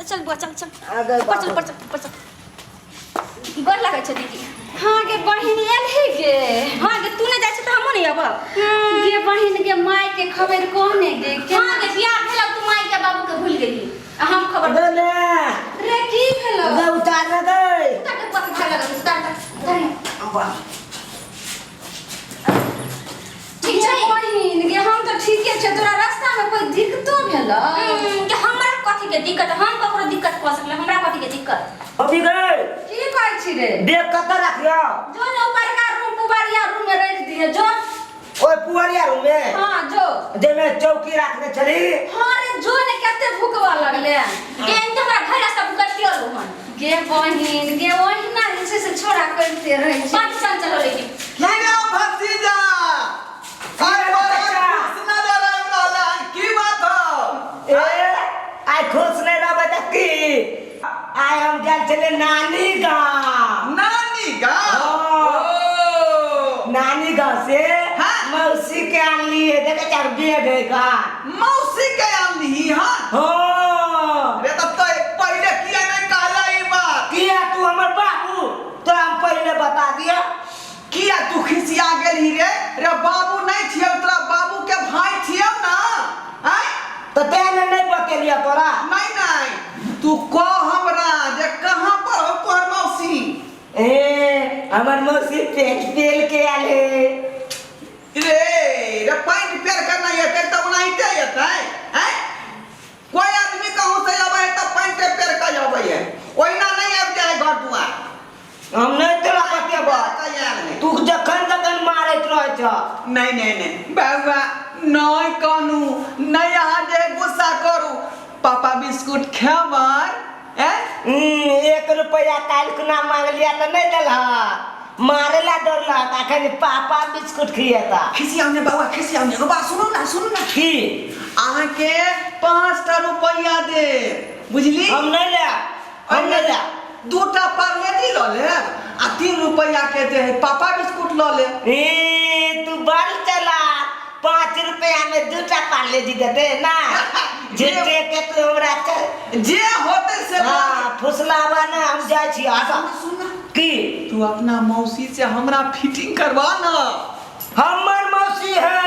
चल बुआ चल चल आगे ऊपर चल ऊपर चल ऊपर चल गोर लागै छै दीदी। हाँ गे बहिन एलही गे। हाँ गे तू नहीं जाइ छै त हमो नहीं आबब। गे बहिन गे माय के खबर कहने गे। हाँ गे बियाह भेलौ तू माई के बाबू के भूल गेली आ हम खबर दे ले रे की भेलो दे उतार दे दे ताके पक भाग लगा उतार ठीक छै बहिन गे हम तो ठीके छै तोरा रास्ता में कोई दिक्कतो भेलो कि हमरा कथि के दिक्कत हम ककरो दिक्कत क सकले हमरा कथि के दिक्कत अभी गए की कहै छी रे देख कत रखियो जो ना ऊपर का रूम पुबारिया रूम में रख दिए जो ओए पुवरिया रूम में हां जो जे में चौकी रखने चली हां रे जो ने कते भूखवा लगले के इंत हमरा घर रास्ता बुकर दियो लोहन गे बहिन गे ओहिना जे से छोड़ा करते रहे छी बात सन चलो लेकिन नहीं ना भतीजा अरे बड़ा खुश नजर आ रहा की बात हो ए आई खुश नहीं रह बता की आई हम गल चले नानी गांव नानी गाँव नानी गांव से हाँ? मौसी के आनली है देखे चार बेग है का मौसी के आली हां हो रे तब तो पहले किया नहीं कहला ई बात किया तू हमर बाबू तोरा हम पहले बता दिया किया तू खिसिया गेली रे रे बाबू नहीं छियो तोरा बाबू के भाई छियो ना हैं तो तेने नहीं बतेलिया तोरा नहीं नहीं तू कह हमरा जे कहां पर हो तोहर मौसी ए हमर मौसी पेट पेल के आले रे रे पैंट पेर करना ये ते तो बनाइते येतै हैं कोई आदमी कहूं से आवे त पैंट पेर के आवे है ओइना नहीं आब जाए घर दुआर हम नहीं तोरा बतेबा नहीं तू जखन जखन मारत रह छ नहीं बाबा नहीं कानू नहीं आ जे गुस्सा करू पापा बिस्कुट खेबर हैं 1 रुपया काल खुना मांग लिया तो नहीं देला मारेला डरला अखन पापा बिस्कुट खियाता खिसिया ने बाबा खिसिया ने बाबा सुनो ना की आहा के 5 रुपया दे बुझली हम नहीं ले हम नहीं ले दूटा पार्लेजी ल ले आ 3 रुपया के दे पापा बिस्कुट ल ले ए तू बड़ चला 5 रुपया में 2टा पार्लेजी दे दे ना जेते के तू हमरा चल जे होते से हां फुसलावा ना हम जाय छी आसा सुन की तू अपना मौसी से हमरा फिटिंग करवा ना हमर मौसी है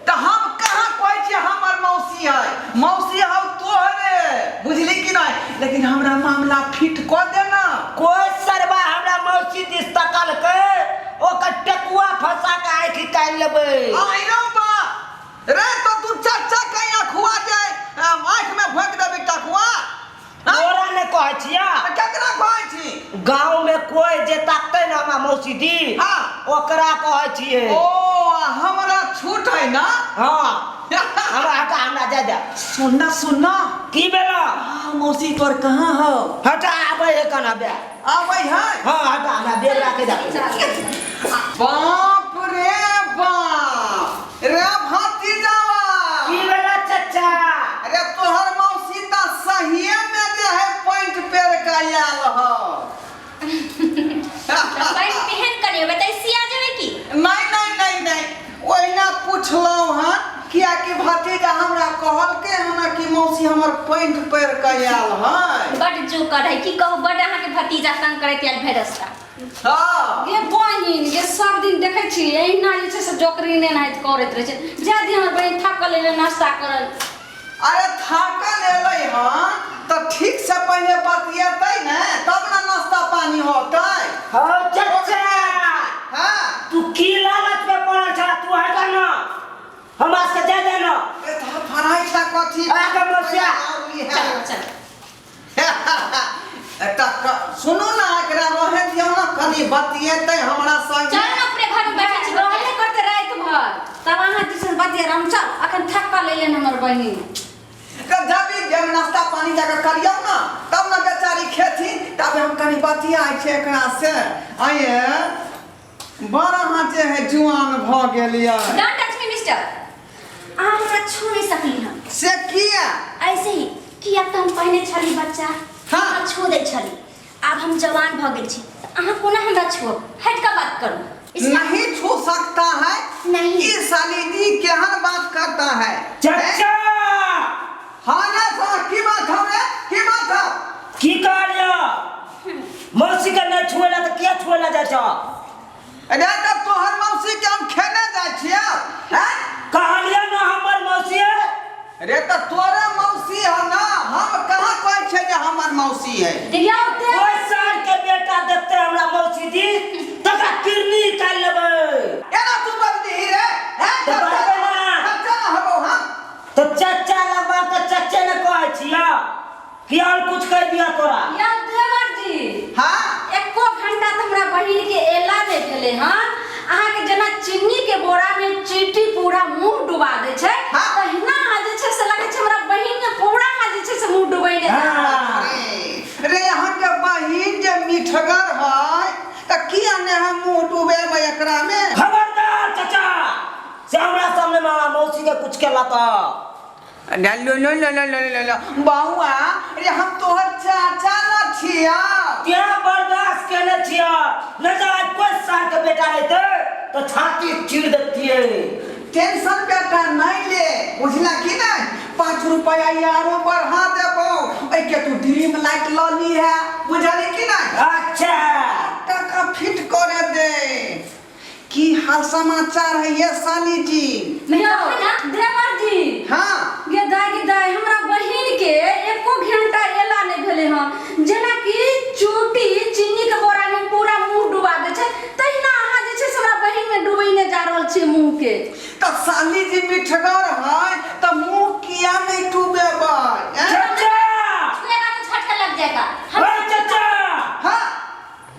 त हम कहां कोई छे हमर मौसी है मौसी हम तोहरे बुझली कि नहीं लेकिन हमरा मामला फिट कर देना कोई सरबा हमरा मौसी दिस तकल के ओकर टकुआ फंसा के आखि काट लेबे आई रो बा रे तो तू चाचा कहिया खुआ जाए आंख में भोंक देबी टकुआ तोरा ने कहै छिया केकरा कहै छी गांव में कोई जे ताकते ना हमरा मौसी दी हां ओकरा कहै छिए ओ हमरा छूट है ना हां हमरा हटा हमरा जा सुनना की बेला मौसी तोर कहां हो हटा आबे है कना बे आबै है हां हटा हमरा बेग राखे जा बाप रे बाप रे भतीजावा की बेला चाचा अरे तोहर मौसी त सहिए में जे है पॉइंट पेर का आयल हो पैंट पहन करियो बताई सिया जावे की नहीं ओइना पूछलौ हां किया कि भतीजा हमरा कहल के हना कि मौसी हमर पॉइंट पेर का आयल है बड जो करे की कहू बड अहाँ के भतीजा संग करैत आयल भैरस्ता हां गे बहिन गे सब दिन देखै छी एहिना जे छै से जोकरी ने नाइत करैत रहे छै जे दिन हमर बहिन थाकल एले नाश्ता करल अरे थाकल एलै हां तो ठीक से पहले बतियेतै ने तब ना नाश्ता पानी होतै हो चाचा हां तू की लालच में पड़ल छ तू हटा ना हमरा से दे देना ए तो फराई ता कथी आगे मौसिया चल चल सुनो ना एकरा रहे दियो ना कनी बतियेतै हमरा संग चल ना अपने घर में बैठे छी रहले करते रात भर तब अहाँ दिसन बतिया हम चल अखन थाकल एले हमर बहिन जब जब नाश्ता पानी जाकर करियो ना तब ना बेचारी खेती तब हम कनी बतिया छै एकरा से आये बड़ा हाथे है जुआन भ गेलिया डोंट टच मी मिस्टर अहाँ हमरा छू नहीं सकली हम से किया ऐसे ही किया त हम पहले छली बच्चा हाँ। हाँ छू दे छली अब हम जवान भ गेल छी अहाँ कोना हमरा छू हट का बात करू नहीं छू सकता है नहीं ये साली जी केहन बात करता है चाचा हाँ ना की बात है की बात छ अरे त तोहर मौसी के हम खेने जाइ छियै हैं कहलिए ना हमर मौसी है अरे त तोरे मौसी है ना हम कहां कहै छै जे हमर मौसी है देखियो कोई साल के बेटा देखते हमरा मौसी जी तका किरनी निकाल लेबै एना तू बदली रे हैं तो बदले ना। चाचा हबो हम तो चाचा लगवा तो चाचे ने कहै छिया कि और कुछ कह दिया तोरा या देवर जी हां एको घंटा त हमरा बहिन के एला ने भेले हन अहाँ के जना चीनी के बोरा में चीटी पूरा मुंह डुबा दे छै हाँ। तहिना आ जे छै से लगे छै हमरा बहिन के पूरा आ जे छै से मुंह डुबै ने हाँ। रे यहाँ के बहिन जे मिठगर है त किया ने हम मुंह डूबेबै एकरा में खबरदार चाचा से हमरा सामने मारा मौसी के कुछ केला तो लो बाहुआ रे हम तोहर चाचा न छिया क्या बर्दाश्त केने छिया न जाए कोई साल के बेटा रहते तो छाती चीर देती है टेंशन बेटा नहीं ले बुझला कि नहीं 5 रुपया यारो बढ़ा देबो ए के तू ड्रीम लाइट ल ली है बुझली कि नहीं अच्छा टका फिट करे दे की हाल समाचार है ये साली जी मेरा ना देवर जी हाँ ये दाई हमरा बहिन के एको घंटा एला ने भेले हन जना कि चूटी चीनी के बोरा में पूरा मुंह डुबा दे छै तहिना अहाँ जे छै से हमरा बहिन में डुबै ने जा रहल छी मुंह के त साली जी मिठगर है त मुंह किया नहीं डूबेबै चाचा छुएगा तो झटका लग जाएगा ओए चाचा हां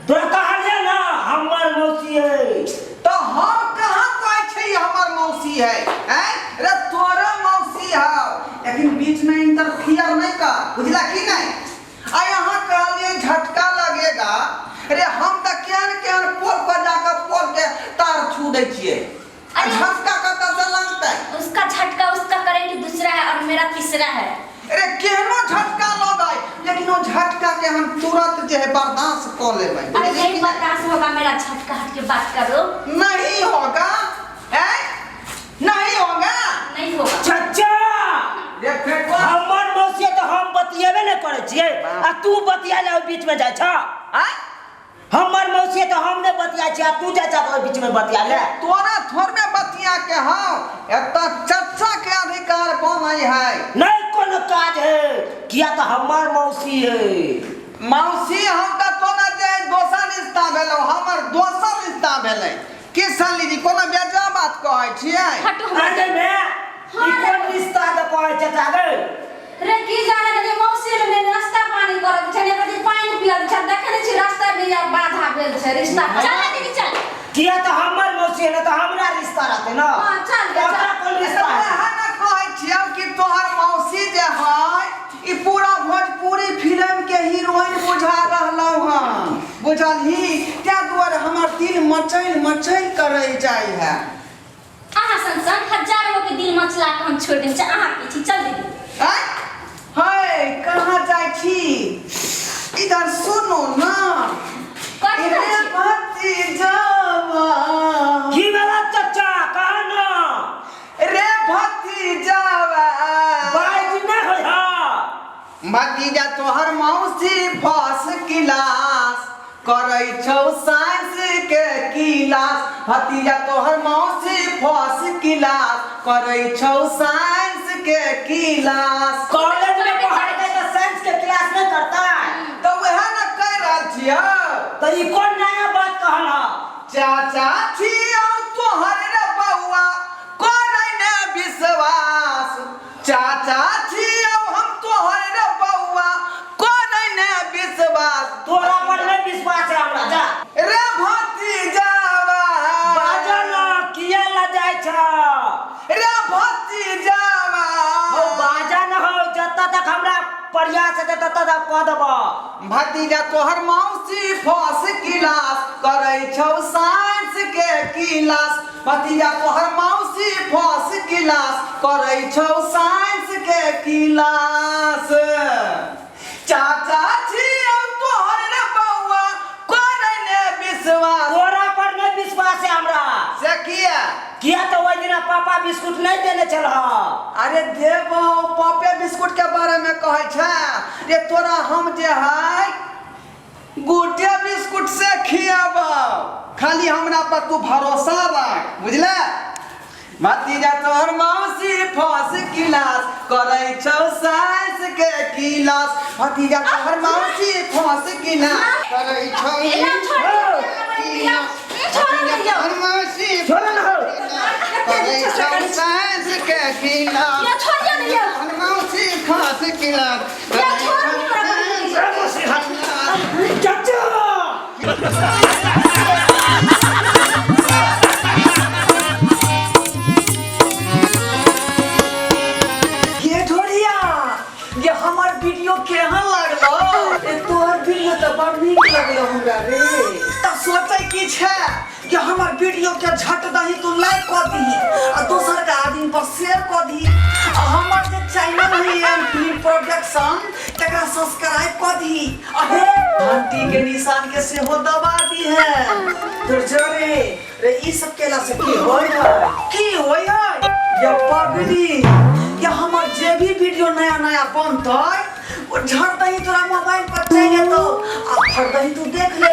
तोरा कहलिए ना हमर मौसी है तो हम कहां कहै छै हमर मौसी है हैं रे तोरा मौसी है लेकिन बीच में इंटरफियर नहीं कर बुझला कि नहीं आ यहां कहलिए झटका लगेगा अरे हम त केन पोल पर जाकर पोल के तार छू दै छियै आ अरे झटका कत से लगतै उसका झटका उसका करंट दूसरा है और मेरा तीसरा है अरे केहनो झटका लगै लेकिन वो झटका के हम तुरंत जे है बर्दाश्त कर लेबै अरे नहीं बर्दाश्त होगा मेरा झटका हट के बात करो नहीं होगा हैं नहीं होगा नहीं होगा चाचा रे फेंको हमर मौसी तो हम बतिएबे नहीं करे छिए आ तू बतिया ले बीच में जाय छ आ हमर मौसी तो हम ने बतिया छी आ तू चाचा के बीच में बतिया ले तोरा थोड़ में बतिया के हां एता चर्चा के अधिकार बनै है नहीं कोनो काज है किया तो हमर मौसी है मौसी हम त तोरा जे दोसर रिश्ता भेलो हमर दोसर रिश्ता भेलै के साली जी कोनो बेजा बात कहै छियै हटो हटो अरे मैं ई कोन रिश्ता तो कहै चाचा गे रे की जाने के मौसी ने नाश्ता पानी करत छै ने कथि पानी पियल छै देखै छी रास्ता में या बाधा भेल छै रिश्ता चल ना दीदी चल किया तो हमर मौसी है ना तो हमरा रिश्ता रहते ना हां चल ओकरा कोन रिश्ता है वहाँ न कहै छियै कि तोहर मौसी जे है ई पूरा भोजपुरी फिल्म के हीरोइन बुझा रहलौ हन बुझलही त्या दुआरे हमर दिल मचैल करे जाय है आहा संसन हजारों के दिल मचला के हम छोड़ देम आहा पीछे चल दीदी हाय कहाँ जाय छी इधर सुनो ना कथी रे छी भतीजावा की वाला चाचा कहा ना रे भतीजावा बाज ना हो हा भतीजा तोहर मौसी फर्स्ट क्लास करै छौ साइंस के क्लास भतीजा तोहर मौसी फर्स्ट क्लास करै छौ साइंस के क्लास कॉलेज में पढ़ते तो साइंस के क्लास में करता है तो वह न कह रहल छियै तो ई कौन नया बात कहला चाचा छियौ तोहर रे बउआ करै ने विश्वास चाचा छियौ हम तोहर रे बउआ करै ने विश्वास तोरा पर नहीं विश्वास है हमरा जा रे भतीजावा बाजा ना किया ला जाय छ रे भतीजावा हो बाजा ना हो जत्ता तक हमरा प्रयास है तत्ता तक कह देबो भतीजा तोहर मौसी फर्स्ट क्लास करै छौ साइंस के क्लास भतीजा तोहर मौसी फर्स्ट क्लास करै छौ साइंस के क्लास चाचा छियौ तोहर रे बउआ करै ने विश्वास तोरा पर नहीं विश्वास है हमरा से किया तो वही दिन पापा बिस्कुट नहीं देने चल अरे देवो पपे बिस्कुट के बारे में कहै छै रे तोरा हम जे है गुड्डे बिस्कुट से खियाबो खाली हमरा पर तू भरोसा रख बुझला भतीजा तोहर मौसी फस क्लास करै छौ साइंस के क्लास भतीजा तोहर मौसी फस क्लास करै छौ तोहर मौसी छोड़ ना करै छौ साइंस के क्लास या छोड़िए ना ये तोहर मौसी फस क्लास करै छौ चाचा ये हमार वीडियो केहन लागलो ए तोहर वीडियो त बड़ नीक लागलो हमरा रे त सोचै की छै कि हमार वीडियो के झट दही तू लाइक क दी आ दोसर के आदमी पर शेयर क दी आ हमार जे चैनल है एम फिल्म प्रोडक्शन तकरा सब्सक्राइब क दी अहे घंटी के निशान के सेहो दबा दी है तो जरे रे ई सब केला से की होय है ये पगली या हमार जे भी वीडियो नया नया बनतै वो झट दही तोरा मोबाइल पर चल जेतो आ फट दही तू देख ले